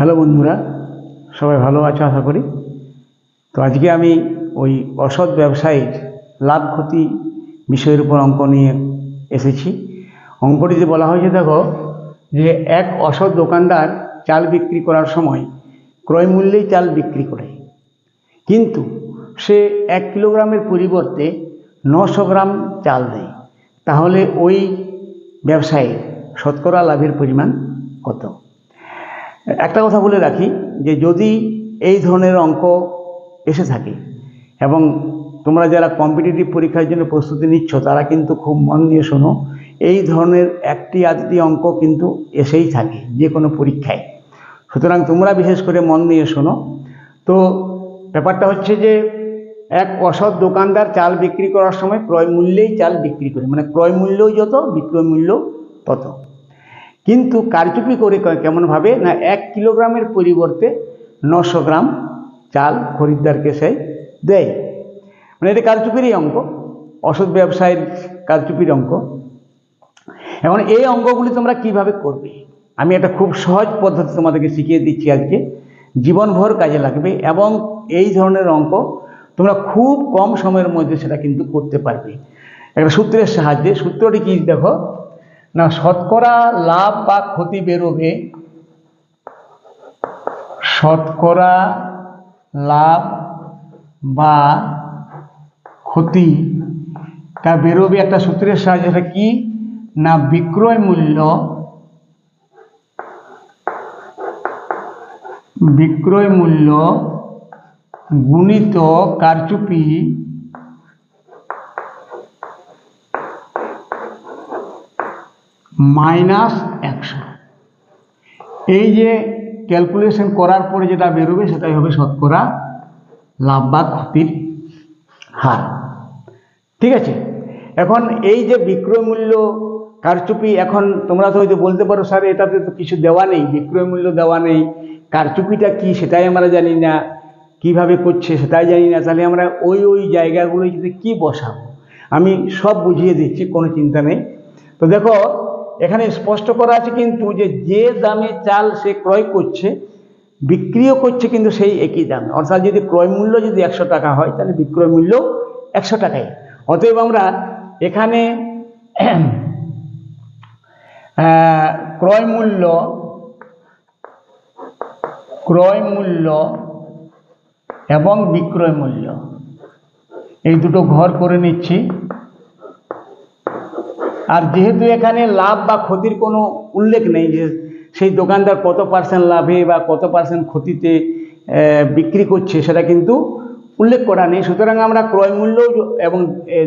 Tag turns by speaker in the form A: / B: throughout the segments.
A: Hello বন্ধুরা, সবাই ভালো আছো আশা করি। তো আজকে আমি ওই অসৎ ব্যবসায়ীর লাভ ক্ষতি বিষয়ের উপর অঙ্ক নিয়ে এসেছি। অঙ্কটিতে বলা হয়েছে, দেখো যে এক অসৎ দোকানদার চাল বিক্রি করার সময় ক্রয় মূল্যেই চাল বিক্রি করে, কিন্তু সে 1 কিলোগ্রামের পরিবর্তে 900 গ্রাম চাল দেয়। তাহলে ওই ব্যবসায়ীর শতকরা লাভের পরিমাণ কত? একটা কথা বলে রাখি যে যদি এই ধরনের অঙ্ক এসে থাকে এবং তোমরা যারা কম্পিটিটিভ পরীক্ষার জন্য প্রস্তুতি নিচ্ছ তারা কিন্তু খুব মন দিয়ে শোনো। এই ধরনের একটি আধটি অঙ্ক কিন্তু এসেই থাকে যে কোনো পরীক্ষায়, সুতরাং তোমরা বিশেষ করে মন দিয়ে শোনো। তো ব্যাপারটা হচ্ছে যে এক অসৎ দোকানদার চাল বিক্রি করার সময় ক্রয় মূল্যেই চাল বিক্রি করে, মানে ক্রয় মূল্যই যত বিক্রয় মূল্য তত, কিন্তু কারচুপি করে কেমনভাবে না 1 কিলোগ্রামের পরিবর্তে 900 গ্রাম চাল খরিদ্দারকে সে দেয়। মানে এটা কারচুপিরই অঙ্ক, অসৎ ব্যবসায়ের কারচুপির অঙ্ক। এখন এই অঙ্কগুলি তোমরা কিভাবে করবে, আমি একটা খুব সহজ পদ্ধতি তোমাদেরকে শিখিয়ে দিচ্ছি আজকে, জীবনভর কাজে লাগবে এবং এই ধরনের অঙ্ক তোমরা খুব কম সময়ের মধ্যে সেটা কিন্তু করতে পারবে একটা সূত্রের সাহায্যে। সূত্রটি কি দেখো না, শতকরা লাভ বা ক্ষতি বেরোবে, শতকরা লাভ বা ক্ষতিটা বেরোবে একটা সূত্রের সাহায্যে। কি না, বিক্রয় মূল্য গুণিত কারচুপি -100। এই যে ক্যালকুলেশন করার পরে যেটা বেরোবে সেটাই হবে শতকরা লাভ বা ক্ষতির হার। ঠিক আছে, এখন এই যে বিক্রয় মূল্য কারচুপি, এখন তোমরা তো হয়তো বলতে পারো স্যার এটাতে তো কিছু দেওয়া নেই, বিক্রয় মূল্য দেওয়া নেই, কারচুপিটা কি সেটাই আমরা জানি না, কিভাবে করছে সেটাই জানি না, তাহলে আমরা ওই জায়গাগুলো যদি কি বসাবো, আমি সব বুঝিয়ে দিচ্ছি, কোনো চিন্তা নেই। তো দেখো এখানে স্পষ্ট করা আছে কিন্তু যে দামে চাল সে ক্রয় করছে বিক্রিও করছে কিন্তু সেই একই দামে, অর্থাৎ যদি ক্রয় মূল্য যদি 100 টাকা হয় তাহলে বিক্রয় মূল্য 100 টাকাই। অতএব আমরা এখানে ক্রয় মূল্য এবং বিক্রয় মূল্য এই দুটো ঘর করে নিচ্ছি। আর যেহেতু এখানে লাভ বা ক্ষতির কোনো উল্লেখ নেই যে সেই দোকানদার কত % লাভে বা কত % ক্ষতিতে বিক্রি করছে সেটা কিন্তু উল্লেখ করা নেই, সুতরাং আমরা ক্রয় মূল্য এবং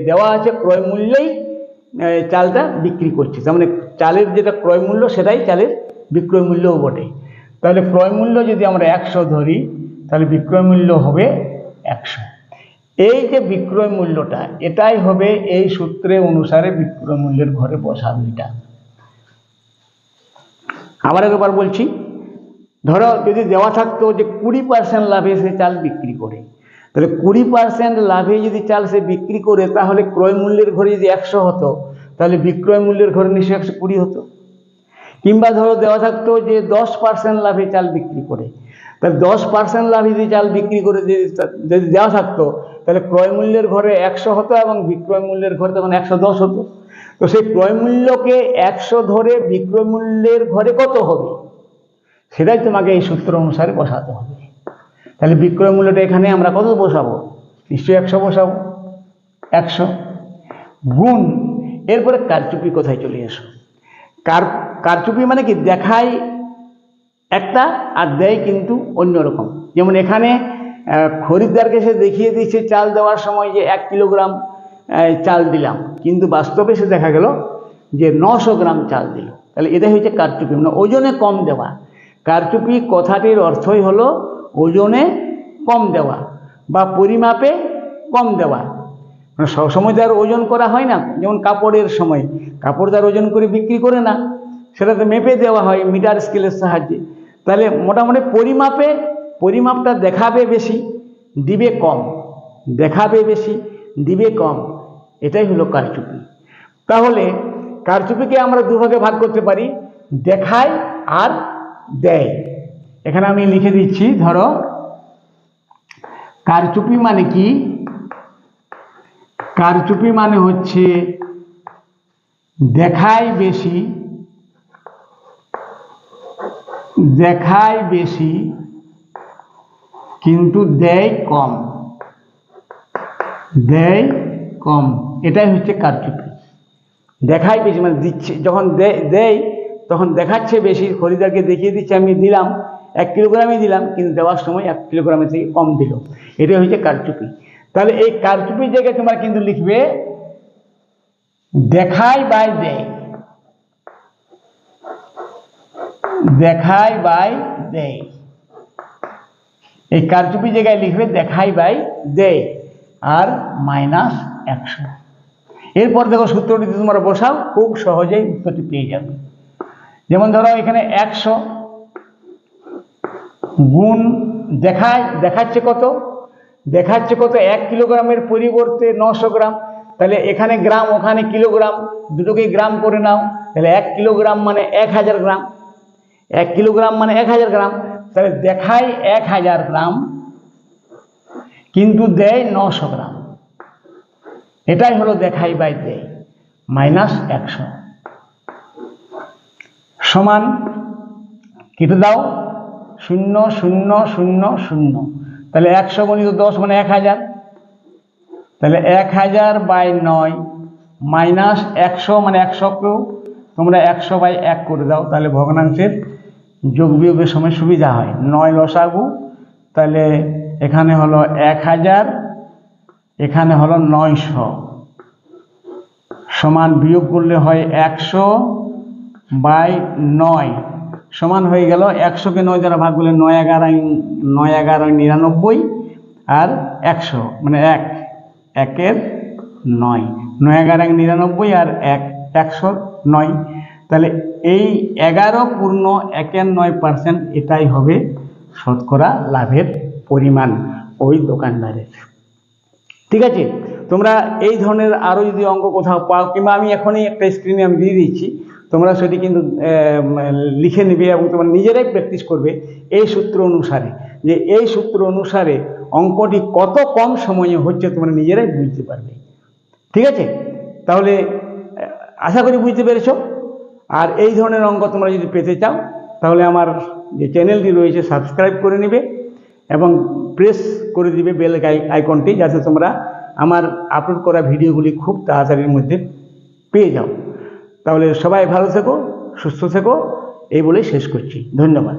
A: দেওয়া আছে ক্রয় মূল্যেই চালটা বিক্রি করছে, তার মানে চালের যেটা ক্রয় মূল্য সেটাই চালের বিক্রয় মূল্যও বটে। তাহলে ক্রয় মূল্য যদি আমরা 100 ধরি তাহলে বিক্রয় মূল্য হবে 100। এই যে বিক্রয় মূল্যটা এটাই হবে এই সূত্রে অনুসারে বিক্রয় মূল্যের ঘরে বসাবে। এটা আবার একবার বলছি, ধরো যদি দেওয়া থাকতো যে 20% লাভে সে চাল বিক্রি করে, তাহলে 20% লাভে যদি চাল সে বিক্রি করে তাহলে ক্রয় মূল্যের ঘরে যদি 100 হতো তাহলে বিক্রয় মূল্যের ঘরে নিশ্চয়ই 120 হতো। কিংবা ধরো দেওয়া থাকতো যে 10% লাভে চাল বিক্রি করে, তাহলে 10% লাভে যদি চাল বিক্রি করে যদি দেওয়া থাকতো তাহলে ক্রয় মূল্যের ঘরে 100 হতো এবং বিক্রয় মূল্যের ঘরে তখন 110 হতো। তো সেই ক্রয় মূল্যকে 100 ধরে বিক্রয় মূল্যের ঘরে কত হবে সেটাই তোমাকে এই সূত্র অনুসারে বসাতে হবে। তাহলে বিক্রয় মূল্যটা এখানে আমরা কত বসাবো, নিশ্চয়ই 100 বসাবো, 100 গুণ, এরপরে কারচুপি কোথায় চলে এসো। কারচুপি মানে কি, দেখায় একটা আর দেয় কিন্তু অন্যরকম। যেমন এখানে খরিদ্দারকে সে দেখিয়ে দিচ্ছে চাল দেওয়ার সময় যে 1 কিলোগ্রাম চাল দিলাম, কিন্তু বাস্তবে সে দেখা গেল যে 900 গ্রাম চাল দিল। তাহলে এটাই হচ্ছে কারচুপি, মানে ওজনে কম দেওয়া। কারচুপি কথাটির অর্থই হলো ওজনে কম দেওয়া বা পরিমাপে কম দেওয়া। মানে সবসময় তার ওজন করা হয় না, যেমন কাপড়ের সময় কাপড় তার ওজন করে বিক্রি করে না, সেটাতে মেপে দেওয়া হয় মিটার স্কেলের সাহায্যে। তাহলে মোটামুটি পরিমাপটা দেখাবে বেশি দিবে কম, দেখাবে বেশি দিবে কম, এটাই হলো কারচুপি। তাহলে কারচুপিকে আমরা দুভাগে ভাগ করতে পারি, দেখায় আর দেয়। এখানে আমি লিখে দিচ্ছি, ধরো কারচুপি মানে কি? কারচুপি মানে হচ্ছে দেখায় বেশি, দেখায় বেশি কিন্তু দেয় কম, দেয় কম, এটাই হচ্ছে কারচুপি। দেখায় বেশি মানে দিচ্ছে, যখন দেয় তখন দেখাচ্ছে বেশি, খরিদ্দারকে দেখিয়ে দিচ্ছে আমি দিলাম 1 কিলোগ্রামই দিলাম, কিন্তু দেওয়ার সময় 1 কিলোগ্রামের থেকে কম দিল, এটাই হচ্ছে কারচুপি। তাহলে এই কারচুপির জায়গায় তোমরা কিন্তু লিখবে দেখায় বাই দেয়, দেখায় বাই দেয়। এই কারচুপি জায়গায় লিখবে দেখায় বাই দেয় আর -100। এরপর দেখো সূত্রটি তোমরা বসাও, খুব সহজেই উত্তরটি পেয়ে যাবে। যেমন ধরো এখানে 100 গুণ দেখাচ্ছে কত? দেখাচ্ছে কত? 1 কিলোগ্রামের পরিবর্তে 900 গ্রাম। তাহলে এখানে গ্রাম, ওখানে কিলোগ্রাম, দুটোকেই গ্রাম করে নাও। তাহলে 1 কিলোগ্রাম মানে 1000 গ্রাম, 1 কিলোগ্রাম মানে 1000 গ্রাম। তাহলে দেখায় 1000 গ্রাম কিন্তু দেয় 900 গ্রাম, এটাই হলো দেখাই বাই দেয়। -100 সমান কেটে দাও, 0 0 0 0। তাহলে 100 গুণিত 10 মানে 1000। তাহলে 1000 বাই 9 -100 মানে 100কেও তোমরা 100 বাই 1 করে দাও, তাহলে ভগ্নাংশের যোগ বিয়োগের সময় সুবিধা হয়। 9 লসাগু, তাহলে এখানে হলো 1000, এখানে হলো 900, সমান বিয়োগ করলে হয় 100 বাই 9, সমান হয়ে গেল 100কে 9 দ্বারা ভাগ করলে 9 11 99 আর 100 মানে 1 1-এর 9, 9 11 99 আর 1 109। তাহলে এই 11.9% এটাই হবে শতকরা লাভের পরিমাণ ওই দোকানদারের। ঠিক আছে, তোমরা এই ধরনের আরও যদি অঙ্ক কোথাও পাও, কিংবা আমি এখনই একটা স্ক্রিনে আমি দিয়ে দিচ্ছি, তোমরা সেটি কিন্তু লিখে নেবে এবং তোমরা নিজেরাই প্র্যাকটিস করবে এই সূত্র অনুসারে, যে এই সূত্র অনুসারে অঙ্কটি কত কম সময়ে হচ্ছে তোমরা নিজেরাই বুঝতে পারবে। ঠিক আছে, তাহলে আশা করি বুঝতে পেরেছ। আর এই ধরনের অঙ্ক তোমরা যদি পেতে চাও তাহলে আমার যে চ্যানেলটি রয়েছে সাবস্ক্রাইব করে নেবে এবং প্রেস করে দিবে বেল আইকনটি, যাতে তোমরা আমার আপলোড করা ভিডিওগুলি খুব তাড়াতাড়ির মধ্যে পেয়ে যাও। তাহলে সবাই ভালো থেকো, সুস্থ থেকো, এই বলেই শেষ করছি। ধন্যবাদ।